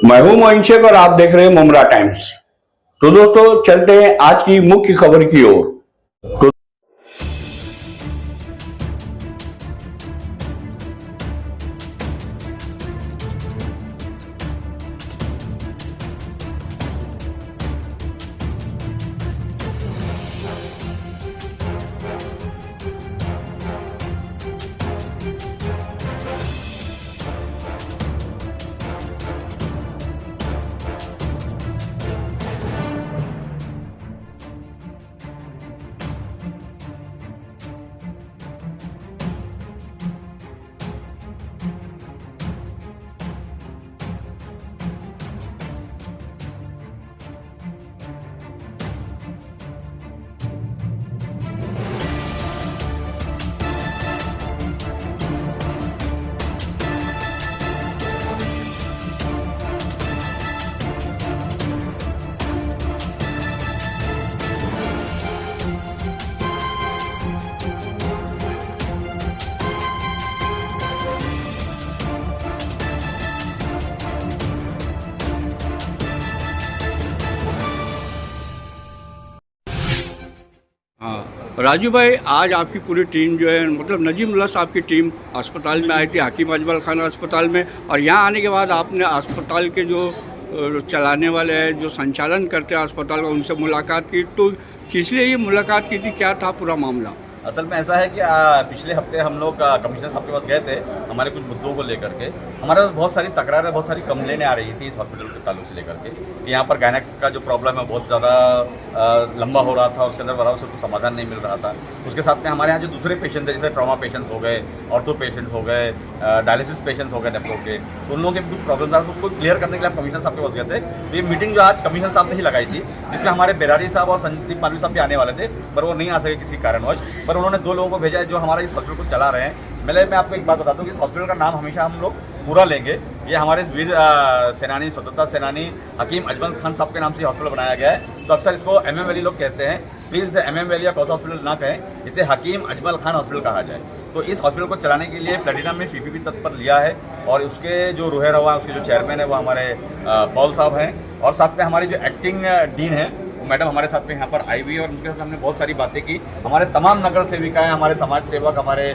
मैं हूं मोइन शेख और आप देख रहे हैं मुमरा टाइम्स। तो दोस्तों चलते हैं आज की मुख्य खबर की ओर। तो हाँ राजू भाई, आज आपकी पूरी टीम जो है मतलब नजीमुल्लाह साहब की टीम अस्पताल में आई थी, हकीम अजमल खान अस्पताल में। और यहाँ आने के बाद आपने अस्पताल के जो चलाने वाले हैं, जो संचालन करते हैं अस्पताल का, उनसे मुलाकात की। तो किस लिए ये मुलाकात की थी, क्या था पूरा मामला? असल में ऐसा है कि पिछले हफ्ते हम लोग कमिश्नर साहब के पास गए थे हमारे कुछ मुद्दों को लेकर के। हमारे पास बहुत सारी तकरारें, बहुत सारी कंप्लेनें आ रही थी इस हॉस्पिटल के ताल्लुक से लेकर के कि यहाँ पर गायनेक का जो प्रॉब्लम है बहुत ज़्यादा लंबा हो रहा था और उसके अंदर बराबर से उसको समाधान नहीं मिल रहा था। उसके साथ में हमारे यहाँ जो दूसरे पेशेंट्स हैं, जैसे ट्रॉमा पेशेंट्स हो गए, ऑर्थो पेशेंट्स हो गए, डायलिसिस पेशेंट्स हो गए नेफ्रो के, तो उन लोगों के कुछ प्रॉब्लम्स आ रहे थे। उसको क्लियर करने के लिए हम कमिश्नर साहब के पास गए थे। तो ये मीटिंग जो आज कमिश्नर साहब ने ही लगाई थी, जिसमें हमारे बेरारी साहब और संदीप मालवी साहब भी आने वाले थे, पर वो नहीं आ सके किसी कारणवश। पर उन्होंने 2 लोगों को भेजा है जो हमारा इस हॉस्पिटल को चला रहे हैं। मैं आपको एक बात बता दूं कि इस हॉस्पिटल का नाम हमेशा हम लोग पूरा लेंगे। ये हमारे वीर सेनानी, स्वतंत्रता सेनानी हकीम अजमल खान साहब के नाम से हॉस्पिटल बनाया गया है। तो अक्सर इसको MM वैली लोग कहते हैं, प्लीज़ इसे MM वैली या कौसा हॉस्पिटल ना कहें, इसे हकीम अजमल खान हॉस्पिटल कहा जाए। तो इस हॉस्पिटल को चलाने के लिए प्लेटिनम ने PPP तत्पर लिया है और उसके जो रूहे रवा है, उसके जो चेयरमैन है वो हमारे पॉल साहब हैं। और साथ में हमारी जो एक्टिंग डीन है मैडम हमारे साथ में यहाँ पर आई हुई है और उनके साथ हमने बहुत सारी बातें की। हमारे तमाम नगर सेविकाएँ, हमारे समाज सेवक, हमारे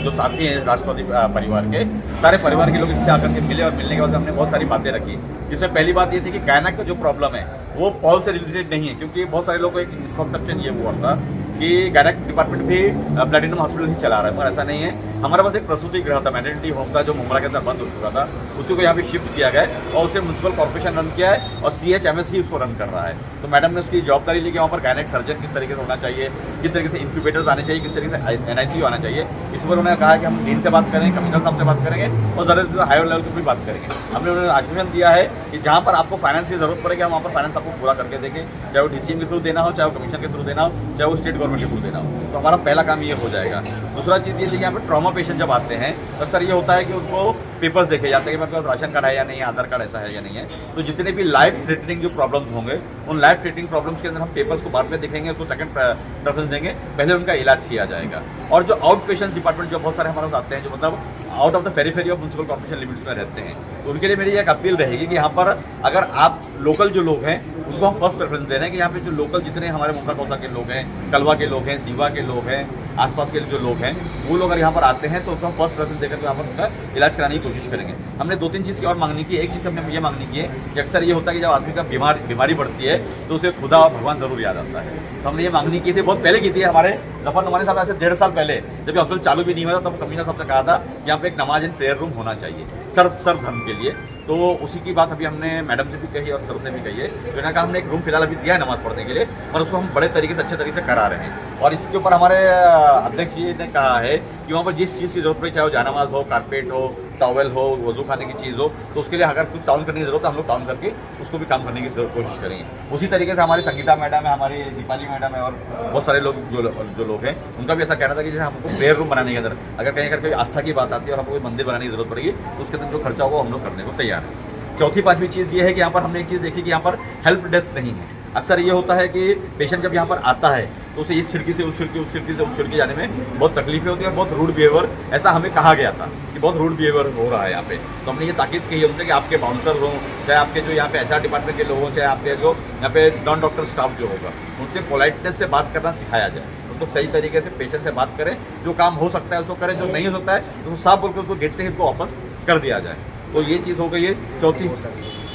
जो साथी हैं राष्ट्रवादी परिवार के, सारे परिवार के लोग इनसे आकर के मिले और मिलने के बाद हमने बहुत सारी बातें रखी। जिसमें पहली बात ये थी कि गायनेक का जो प्रॉब्लम है वो पॉल से रिलेटेड नहीं है, क्योंकि बहुत सारे लोगों को एक मिसकॉन्सेप्शन ये हुआ था कि गायनेक डिपार्टमेंट भी प्लेटिनम हॉस्पिटल ही चला रहा है, पर ऐसा नहीं है। हमारे पास एक प्रसूति गृह था, मैटरनिटी होम था, जो मुंबई के अंदर बंद हो चुका था, उसी को यहाँ पे शिफ्ट किया गया और उसे म्यूनसिपल कॉर्पोरेशन रन किया है और CHMS ही उसको रन कर रहा है। तो मैडम ने उसकी जवाबदारी ली कि वहाँ पर गायनेक सर्जन किस तरीके से होना चाहिए, किस तरीके से इंक्यूबेटर्स आने चाहिए, किस तरीके से NICU आना चाहिए। इस पर उन्होंने कहा कि हम डीन से बात करेंगे, कमिश्नर साहब से बात करेंगे और ज़रूरत हायर लेवल की भी बात करेंगे। हमने उन्होंने आश्वासन दिया है कि जहाँ पर आपको फाइनेंस की जरूरत पड़ेगी हम वहाँ पर फाइनेंस आपको पूरा करके देंगे, चाहे वो DCM के थ्रू देना हो, चाहे वो कमीशन के थ्रू देना हो, चाहे वो स्टेट गवर्नमेंट के थ्रू देना हो। तो हमारा पहला काम ये हो जाएगा। दूसरा चीज़ ये थी कि यहाँ पर ट्रॉमा पेशेंट जब आते हैं तो अक्सर ये होता है कि उनको पेपर्स देखे जाते हैं कि मेरे पास राशन कार्ड है या नहीं है, आधार कार्ड ऐसा है या नहीं है। तो जितने भी लाइफ थ्रेटनिंग जो प्रॉब्लम्स होंगे उन लाइफ थ्रेटनिंग प्रॉब्लम्स के अंदर हम पेपर्स को बाद में देखेंगे, उसको सेकंड प्रेफरेंस देंगे, पहले उनका इलाज किया जाएगा। और जो आउट पेशेंट्स डिपार्टमेंट जो बहुत सारे हमारे पास आते हैं, जो मतलब out of the periphery of municipal corporation limits में रहते हैं, तो उनके लिए मेरी एक अपील रहेगी कि यहाँ पर अगर आप लोकल जो लोग हैं उसको हम फर्स्ट प्रेफरेंस दे रहे हैं कि यहाँ पे जो लोकल जितने हमारे मुंबरा कौसा के लोग हैं, कलवा के लोग हैं, दीवा के लोग हैं, आसपास के जो लोग हैं, वो लोग अगर यहाँ पर आते हैं तो उसको हम फर्स्ट प्रेफरेंस देकर तो यहाँ पर उनका इलाज कराने की कोशिश करेंगे। हमने 2-3 चीज़ की और मांगनी की। एक चीज़ हमने ये मांगनी की है कि अक्सर ये होता है कि जब आदमी का बीमारी बढ़ती है तो उसे खुदा और भगवान जरूर याद आता है। तो हमने ये मांगनी की थी, बहुत पहले की थी। हमारे जफर नुमानी साहब ऐसे 1.5 साल पहले जब हॉस्पिटल चालू भी नहीं हुआ था तब कमिश्नर साहब से कहा था कि यहाँ पे एक नमाज एंड प्रेयर रूम होना चाहिए सर्व धर्म के लिए। तो उसी की बात अभी हमने मैडम से भी कही और सर से भी कही है। तो इन्होंने कहा हमने एक रूम फिलहाल अभी दिया है नमाज पढ़ने के लिए, और उसको हम बड़े तरीके से अच्छे तरीके से करा रहे हैं। और इसके ऊपर हमारे अध्यक्ष जी ने कहा है कि वहाँ पर जिस चीज़ की जरूरत पड़े, चाहे वो जानमाज हो, कारपेट हो, टॉवल हो, वजू खाने की चीज़ हो, तो उसके लिए अगर कुछ टाउन करने की जरूरत है हम लोग टाउन करके उसको भी काम करने की कोशिश करेंगे। उसी तरीके से हमारी संगीता मैडम है, हमारी दीपाली मैडम है और बहुत सारे लोग जो लोग हैं उनका भी ऐसा कहना था कि जैसे हमको प्रेयर रूम बनाने के अंदर अगर कहीं अगर कोई आस्था की बात आती है और हमको कोई मंदिर बनाने की जरूरत पड़ेगी तो उसके अंदर जो खर्चा होगा हम लोग करने को तैयार है। चौथी पांचवी चीज़ ये है कि यहाँ पर हमने एक चीज़ देखी कि यहाँ पर हेल्प डेस्क नहीं है। अक्सर ये होता है कि पेशेंट जब यहाँ पर आता है तो उसे इस खिड़की से उस खिड़की, उस खिड़की से उस खिड़की जाने में बहुत तकलीफें होती है और बहुत रूड बिहेवियर ऐसा हमें कहा गया था कि बहुत रूड बिहेवियर हो रहा है यहाँ पे। तो हमने ये ताकीद की है उनसे कि आपके बाउंसर हों, चाहे आपके जो यहाँ पे HR डिपार्टमेंट के लोग हों, चाहे आपके जो यहाँ पे नॉन डॉक्टर स्टाफ जो होगा, उनसे पोलाइटनेस से बात करना सिखाया जाए। उनको सही तरीके से पेशेंस से बात करें, जो काम हो सकता है उसको करें, जो नहीं हो सकता है तो साफ बोल के उसको गेट से उनको वापस कर दिया जाए। तो ये चीज़ हो गई है।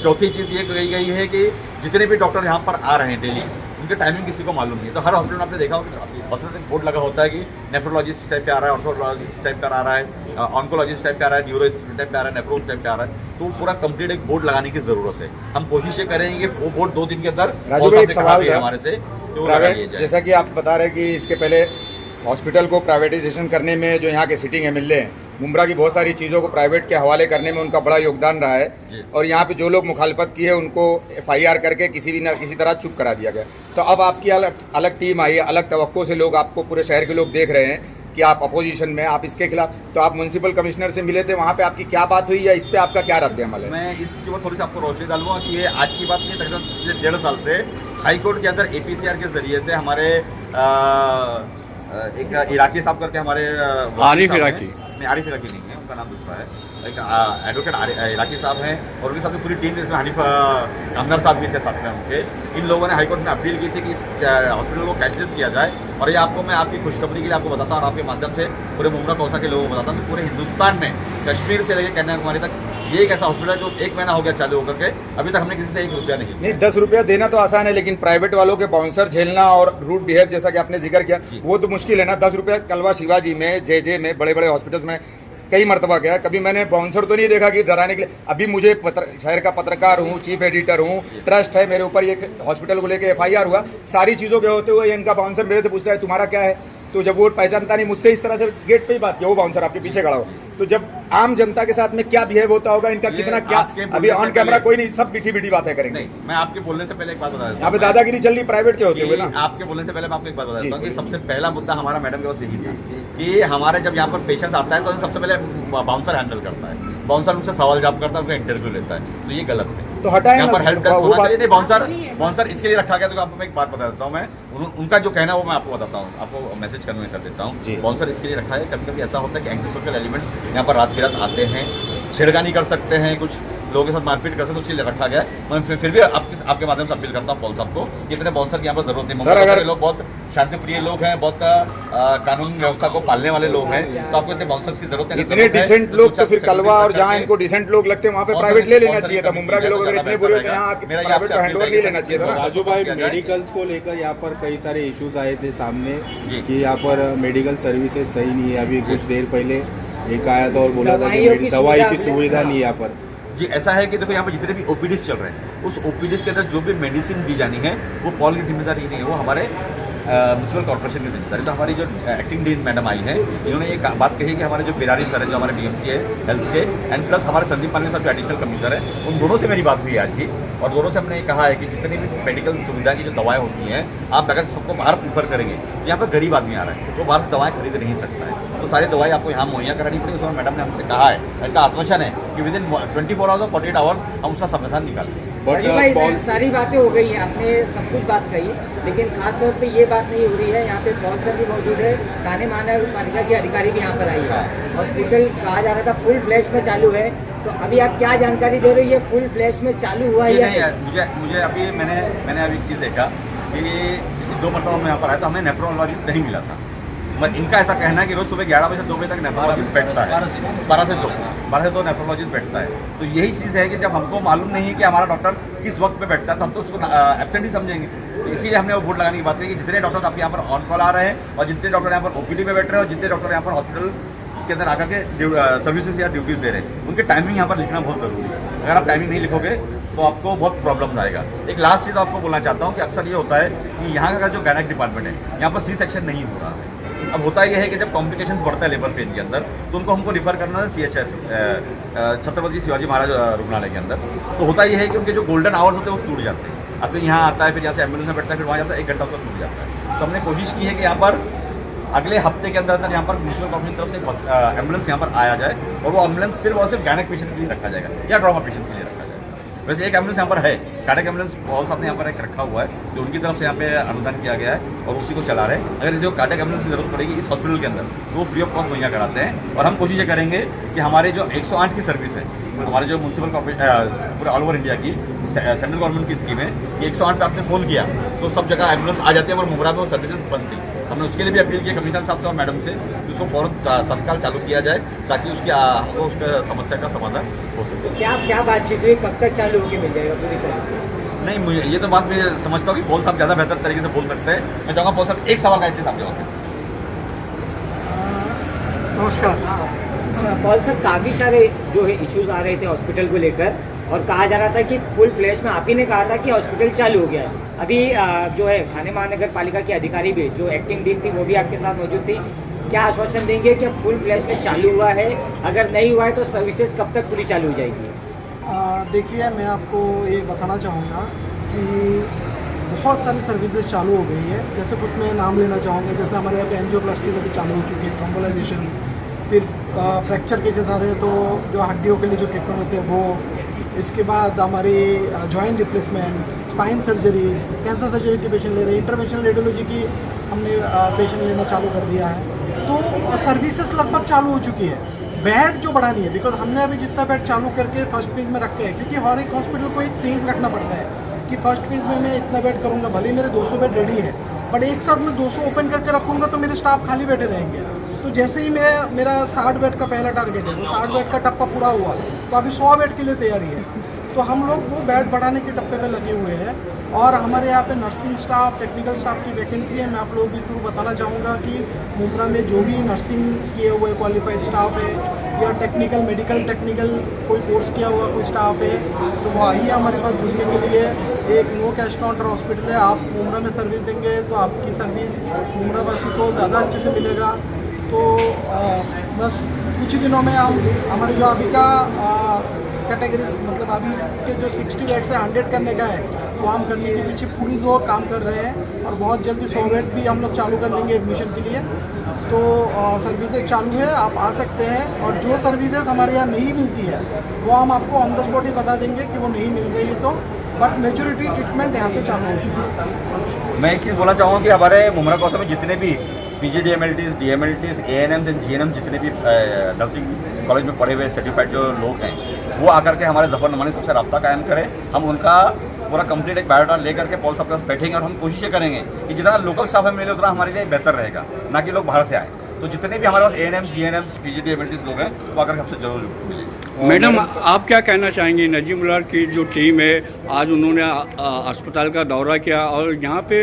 चौथी चीज़ ये कही गई है कि जितने भी डॉक्टर यहाँ पर आ रहे हैं डेली, उनके टाइमिंग किसी को मालूम नहीं है। तो हर हॉस्पिटल में आपने देखा होगा कि हॉस्पिटल में बोर्ड लगा होता है कि नेफ्रोलॉजिस्ट टाइप पे आ रहा है, ऑर्थोलॉजिस्ट टाइप पर आ रहा है, ऑन्कोलॉजिस्ट टाइप पे आ रहा है, न्यूरो टाइप पे आ रहा है, नेफ्रोज टाइप पे आ रहा है। तो पूरा कंप्लीट एक बोर्ड लगाने की जरूरत है। हम कोशिश ये करेंगे कि वो बोर्ड 2 दिन के अंदर राजू भाई, एक सवाल था हमारे से जो लगा लिए जाए। जैसा कि आप बता रहे हैं कि इसके पहले हॉस्पिटल को प्राइवेटाइजेशन करने में जो यहाँ के सिटिंग MLA हैं, मुमरा की बहुत सारी चीज़ों को प्राइवेट के हवाले करने में उनका बड़ा योगदान रहा है और यहाँ पे जो लोग मुखालफत की है उनको FIR करके किसी तरह चुप करा दिया गया। तो अब आपकी अलग टीम आई है, अलग तवक्को से लोग आपको, पूरे शहर के लोग देख रहे हैं कि आप अपोजिशन में, आप इसके खिलाफ। तो आप म्यूनसिपल कमिश्नर से मिले थे, वहाँ पे आपकी क्या बात हुई या इस पर आपका क्या रद्द अमल है? मैं इसके ऊपर थोड़ी सी आपको रोशनी डालूंगा कि ये आज की बात नहीं है। तकरीबन पिछले 1.5 साल से हाई कोर्ट के अंदर APCR के जरिए से हमारे एक इराकी साहब करके हमारे आरिफ इराकी नहीं है, उनका नाम दूसरा है, एक एडवोकेट इराकी साहब हैं और उनके साथ में पूरी टीम, जिसमें हनीफ कामदार साहब भी थे साथ में उनके। इन लोगों ने हाईकोर्ट में अपील की थी कि इस हॉस्पिटल को कैशलेस किया जाए। और ये आपको मैं आपकी खुशखबरी के लिए आपको बताता हूँ और आपके माध्यम से पूरे मुमरा कौसा के लोगों को बताता हूँ कि पूरे हिंदुस्तान में कश्मीर से लेकर कन्याकुमारी तक ये एक ऐसा हॉस्पिटल है जो 1 महीना हो गया चालू होकर के, अभी तक हमने किसी से 1 रुपया नहीं 10 रुपया देना तो आसान है, लेकिन प्राइवेट वालों के बाउंसर झेलना और रूट बिहेव जैसा कि आपने जिक्र किया, वो तो मुश्किल है ना। 10 रुपया कलवा शिवाजी में, JJ में, बड़े बड़े हॉस्पिटल्स में कई मरतबा गया, कभी मैंने बाउंसर तो नहीं देखा कि डराने के लिए। अभी मुझे शहर का पत्रकार हूँ, चीफ एडिटर हूँ, ट्रस्ट है मेरे ऊपर, ये हॉस्पिटल को लेकर FIR हुआ, सारी चीज़ों के होते हुए इनका बाउंसर मेरे से पूछता है तुम्हारा क्या है। तो जब वो पहचानता नहीं, मुझसे इस तरह से गेट पे ही बात किया, वो बाउंसर आपके पीछे खड़ा हो, तो जब आम जनता के साथ में क्या बिहेव होता होगा इनका, कितना क्या, अभी ऑन कैमरा कोई नहीं, सब बिठी बातें करेंगे। नहीं, मैं आपके बोलने से पहले एक बात बता देता हूं, यहाँ पे दादागिरी चल रही प्राइवेट के होते हुए ना। आपके बोलने से पहले मैं आपको एक बात बता देता हूँ कि सबसे पहला मुद्दा हमारा मैडम के पास यही था कि हमारे जब यहाँ पर पेशेंट्स आता है तो सबसे पहले बाउंसर हैंडल करता है, बाउंसर उनसे सवाल जवाब करता है, उनका इंटरव्यू लेता है। तो ये गलत है, तो हटाएं यहाँ पर हेल्प डेस्क वो होना बात- चाहिए। नहीं, बाउंसर इसके लिए रखा गया। तो आपको मैं एक बात बता देता हूँ, मैं उनका जो कहना है वो मैं आपको बताता हूँ, आपको मैसेज कन्वे कर देता हूँ। बाउंसर इसके लिए रखा है, कभी कभी ऐसा होता है कि एंटी सोशल एलिमेंट्स यहाँ पर रात बिरात आते हैं, छेड़खानी कर सकते हैं, कुछ लोगों के साथ मारपीट कर सकते हैं, उसके लिए रखा गया है। मैं फिर भी आपके माध्यम से अपील करता हूँ पॉल साहब को कि इतने बाउंसर की यहाँ पर जरूरत नहीं। सर, अगर लोग बहुत शांतिप्रिय लोग हैं, बहुत कानून व्यवस्था को पालने वाले लोग हैं, तो आपको इतने बाउंसर्स की जरूरत है। इतने डिसेंट लोग तो फिर कलवा और जहाँ इनको डिसेंट लोग लगते हैं वहाँ पे प्राइवेट ले लेना चाहिए था। मुमरा के लोग अगर इतने बुरे होते हैं, यहाँ प्राइवेट का हैंडओवर नहीं लेना चाहिए था ना। राजू भाई, मेडिकल्स को लेकर यहाँ पर कई सारे इश्यूज आए थे सामने कि यहाँ पर मेडिकल सर्विसेज सही नहीं है। अभी कुछ देर पहले एक आया था और बोला था कि दवाई की सुविधा नहीं है यहाँ पर। जी, ऐसा है कि देखो यहाँ पर जितने भी OPDs चल रहे हैं, उस OPDs के अंदर जो भी मेडिसिन दी जानी है वो पॉल की जिम्मेदारी नहीं है, वो हमारे म्यूनसिपल कॉर्पोरेशन की जिम्मेदारी। तो हमारी जो एक्टिंग डीन मैडम आई हैं, इन्होंने ये बात कही कि हमारे जो बिरारी सर है, जो हमारे DMC है हेल्थ के, एंड प्लस हमारे संदीप पांडे साहब जो एडिशनल कमिश्नर है, उन दोनों से मेरी बात हुई आज की। और दोनों से हमने कहा है कि जितनी भी मेडिकल सुविधा की जो दवाएं होती हैं, आप अगर सबको बाहर प्रीफर करेंगे, यहाँ पर गरीब आदमी आ रहा है, वो बाहर से दवाएं खरीद नहीं सकता है, तो सारी दवाई आपको यहाँ मुहैया करानी पड़ेगी। उसमें मैडम ने हमसे कहा है, उनका आश्वासन है कि विदिन 24 आवर्स और 48 आवर्स हम उसका समाधान निकालेंगे। बट सारी बातें हो गई हैं, आपने सब कुछ बात कही, लेकिन खास तौर पे ये बात नहीं हो रही है। यहाँ पे पॉल सर भी मौजूद है, थाने मानव पालिका के अधिकारी भी यहाँ पर आई है। हॉस्पिटल कहा जा रहा था फुल फ्लैश में चालू है, तो अभी आप क्या जानकारी दे रही है, फुल फ्लैश में चालू हुआ है या नहीं? मुझे अभी मैंने अभी एक चीज़ देखा कि जैसे 2 मरतबा मैं यहाँ पर आया तो हमें नेफ्रोलॉजिस्ट नहीं मिला था। मगर इनका ऐसा कहना है कि रोज़ सुबह 11 बजे से 2 बजे तक नेफ्रोलॉजिस्ट बैठता है, 12 से 2 नेफ्रोलॉजिस्ट बैठता है। तो यही चीज़ है कि जब हमको मालूम नहीं है कि हमारा डॉक्टर किस वक्त पे बैठता है, तो हम तो उसको एब्सेंट ही समझेंगे। तो इसीलिए हमने वो बोर्ड लगाने की बात की कि जितने डॉक्टर आप यहाँ पर ऑन कॉल आ रहे हैं और जितने डॉक्टर यहाँ पर OPD में बैठ रहे हैं और जितने डॉक्टर यहाँ पर हॉस्पिटल के अंदर आकर के सर्विसेज या ड्यूटीज़ दे रहे हैं, उनके टाइमिंग यहाँ पर लिखना बहुत ज़रूरी है। अगर आप टाइमिंग नहीं लिखोगे तो आपको बहुत प्रॉब्लम आएगा। एक लास्ट चीज़ आपको बोलना चाहता हूँ कि अक्सर ये होता है कि यहाँ का जो गायनेक डिपार्टमेंट है, यहाँ पर C-सेक्शन नहीं हो रहा है। अब होता यह है कि जब कॉम्प्लिकेशंस बढ़ता है लेबर पेन के अंदर, तो उनको हमको रिफ़र करना है CHS छत्रपति शिवाजी महाराज रुग्णालय के अंदर। तो होता यह है कि उनके जो गोल्डन आवर्स होते हैं वो टूट जाते हैं। अब यहाँ आता है, फिर यहाँ से एम्बुलेंस में बैठता है, फिर वहाँ जाता है, 1 घंटा उसका टूट जाता है। तो हमने कोशिश की है कि यहाँ पर अगले हफ्ते के अंदर यहाँ पर म्यूनसिपल कॉर्पोरेशन की तरफ से एम्बुलेंस यहाँ पर आया जाए, और वो एम्बुलेंस सिर्फ और सिर्फ गायनेक पेशेंट के लिए रखा जाएगा या ट्रॉमा पेशेंट के लिए रखा जाएगा। वैसे एक एम्बुलेंस यहाँ पर है, कार्डियक एम्बुलेंस पॉल साहब ने यहाँ पर एक रखा हुआ है जो उनकी तरफ से यहाँ पे अनुदान किया गया है और उसी को चला रहे हैं। अगर जो कार्डियक एम्बुलेंस की जरूरत पड़ेगी इस हॉस्पिटल के अंदर तो वो फ्री ऑफ कॉस्ट मुहैया कराते हैं। और हम कोशिश ये करेंगे कि हमारे जो 108 की सर्विस है, हमारे जो म्यूनसिपल कॉर्पोरेशन पूरे ऑल ओवर इंडिया की सेंट्रल गवर्नमेंट की स्कीम है, ये 108 पे आपने फ़ोन किया तो सब जगह एम्बुलेंस आ जाती है, और मुमरा में वो सर्विसेज बंद थी। हमने उसके लिए भी अपील की कमिश्नर साहब से और मैडम से कि उसको फ़ौरन तत्काल चालू किया जाए ताकि उसका समस्या का समाधान हो सके। क्या बातचीत हुई, कब तक चालू होकर मिल जाएगा पूरी सर्विस? नहीं, मुझे ये तो बात मैं समझता हूँ कि पॉल साहब ज़्यादा बेहतर तरीके से बोल सकते हैं। मैं चाहूँगा पॉल साहब एक सवाल का एटलीस्ट आप जवाब दें। नमस्कार पॉल सर, काफ़ी सारे जो है इश्यूज आ रहे थे हॉस्पिटल को लेकर और कहा जा रहा था कि फुल फ्लैश में, आप ही ने कहा था कि हॉस्पिटल चालू हो गया है। अभी जो है थाने महानगर पालिका के अधिकारी भी, जो एक्टिंग डीन थी वो भी आपके साथ मौजूद थी, क्या आश्वासन देंगे कि फुल फ्लैश में चालू हुआ है? अगर नहीं हुआ है तो सर्विसेज कब तक पूरी चालू हो जाएगी? देखिए, मैं आपको ये बताना चाहूँगा कि बहुत सारी सर्विसेज चालू हो गई है। जैसे कुछ मैं नाम लेना चाहूँगा, जैसे हमारे यहाँ पे एंजियोप्लास्टी अभी चालू हो चुकी है, थ्रोम्बोलाइजेशन, फिर फ्रैक्चर केसेस आ रहे हैं तो जो हड्डियों के लिए जो ट्रीटमेंट होते हैं वो, इसके बाद हमारी joint replacement, spine surgeries, cancer surgery के पेशेंट ले रहे हैं, इंटरवेंशनल रेडियोलॉजी की हमने पेशेंट लेना चालू कर दिया है। तो सर्विसेज लगभग चालू हो चुकी है। बेड जो बढ़ानी है, बिकॉज हमने अभी जितना बेड चालू करके फर्स्ट फेज़ में रखे हैं, क्योंकि हर एक हॉस्पिटल को एक फेज़ रखना पड़ता है कि फर्स्ट फेज़ में मैं इतना बेड करूँगा, भले मेरे 200 बेड रेडी है, बट एक साथ मैं 200 ओपन करके रखूँगा तो मेरे स्टाफ खाली बैठे रहेंगे। तो जैसे ही मेरा 60 बेड का पहला टारगेट है, वो 60 बेड का टप्पा पूरा हुआ तो अभी 100 बेड के लिए तैयारी है। तो हम लोग वो बेड बढ़ाने के टप्पे में लगे हुए हैं। और हमारे यहाँ पे नर्सिंग स्टाफ, टेक्निकल स्टाफ की वैकेंसी है। मैं आप लोगों के थ्रू बताना चाहूँगा कि मुंब्रा में जो भी नर्सिंग किए हुए क्वालिफाइड स्टाफ है या टेक्निकल, मेडिकल टेक्निकल कोई कोर्स किया हुआ कोई स्टाफ है तो वो आइए हमारे पास जुड़ने के लिए। एक नो कैश काउंटर हॉस्पिटल है, आप मुंब्रा में सर्विस देंगे तो आपकी सर्विस मुंब्रा वासी को ज़्यादा अच्छे से मिलेगा। तो बस कुछ ही दिनों में हम हमारे जो अभी का कैटेगरीज, मतलब अभी के जो 60 बेड से 100 करने का है वो हम करने के पीछे पूरी जोर काम कर रहे हैं। और बहुत जल्दी 100 बेड भी हम लोग चालू कर देंगे एडमिशन के लिए। तो सर्विसेज चालू है, आप आ सकते हैं। और जो सर्विसेज हमारे यहाँ नहीं मिलती है वो हम आपको ऑन द स्पॉट ही बता देंगे कि वो नहीं मिल रही है। तो बट मेजोरिटी ट्रीटमेंट यहाँ पे चालू हो चुकी है। मैं एक चीज़ बोलना चाहूँगा कि हमारे मुमरा कौशल में जितने भी PGDMLTs, DMLTs, ANMs and GNM जितने भी नर्सिंग कॉलेज में पढ़े हुए सर्टिफाइड जो लोग हैं वो आकर के हमारे जफरनुमा सबसे रब्ता कायम करें। हम उनका पूरा कंप्लीट एक बायोडाटा लेकर के पॉल साहब के पास बैठेंगे और हम कोशिश ये करेंगे कि जितना लोकल स्टाफ हमें मिले उतना हमारे लिए बेहतर रहेगा, ना कि लोग बाहर से आए। तो जितने भी हमारे पास ANMs, GNMs, PGDMLTs लोग हैं वो आकर के हमसे जरूर मिलेंगे। मैडम, आप क्या कहना चाहेंगी? नजीम उल्लाह की जो टीम है आज उन्होंने अस्पताल का दौरा किया और यहाँ पे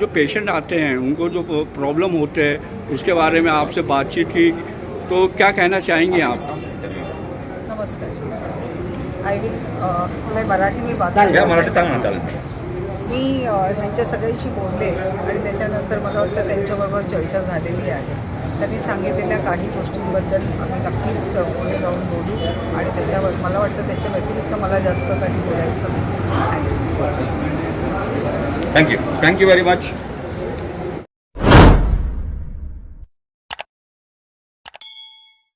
जो पेशेंट आते हैं उनको जो प्रॉब्लम होते हैं उसके बारे में आपसे बातचीत की, तो क्या कहना चाहेंगी आप? नमस्कार, मैं मराठी में मराठी सांग ना चालेल। मी त्यांच्या सगळ्यांशी बोलले आणि त्याच्यानंतर मला वाटतं त्यांच्याबरोबर चर्चा झालेली आहे। त्यांनी सांगितलेल्या काही गोष्टींबद्दल आम्ही नक्कीच पुढे जाऊन बोलू आणि त्याच्यावर मला वाटतं त्याच्या व्यतिरिक्त मला जास्त काही बोलायचं नाही। Thank you very much.